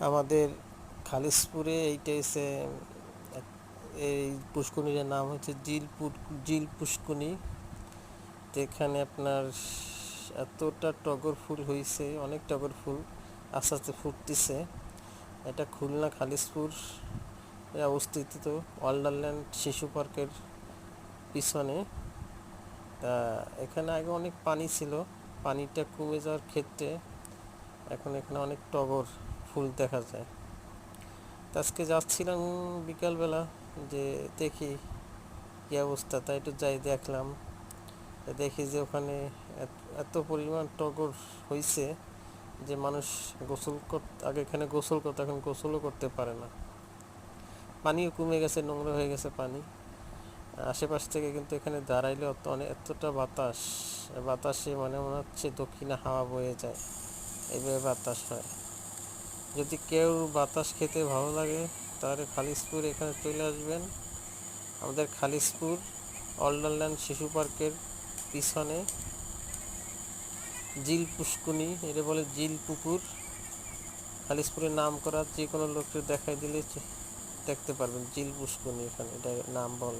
আমাদের খালিশপুরে এইটা হচ্ছে এই পুষ্করিণীর নাম হচ্ছে জিল পুষ্করিণী। তো এখানে আপনার এতটা টগর ফুল হয়েছে, অনেক টগর ফুল আস্তে আস্তে ফুটতেছে। এটা খুলনা খালিশপুর অবস্থিত ওয়ান্ডারল্যান্ড শিশু পার্কের পিছনে। তা এখানে আগে অনেক পানি ছিল, পানিটা কমে যাওয়ার ক্ষেত্রে এখন এখানে অনেক টগর ফুল দেখা যায়। আজকে যাচ্ছিলাম বিকালবেলা, যে দেখি কী অবস্থা, তাই একটু যাই দেখলাম। দেখি যে ওখানে এত পরিমাণ টগর হয়েছে যে মানুষ আগে এখানে গোসল করতে, এখন গোসলও করতে পারে না। পানিও কমে গেছে, নোংরা হয়ে গেছে পানি আশেপাশ থেকে। কিন্তু এখানে দাঁড়াইলে এতটা বাতাসে মনে হচ্ছে দক্ষিণে হাওয়া বয়ে যায়, এইভাবে বাতাস হয়। যদি কেউ বাতাস খেতে ভালো লাগে তাহলে খালিশপুর এখানে চলে আসবেন। আমাদের খালিশপুর ওয়ান্ডারল্যান্ড শিশু পার্কের পিছনে জিল পুষ্করিণী, এটা বলে জিল পুকুর। খালিশপুরের নাম করা যে কোনো লোককে দেখাই দিলে দেখতে পারবেন জিল পুষ্করিণী, এখানে এটা নাম বলে।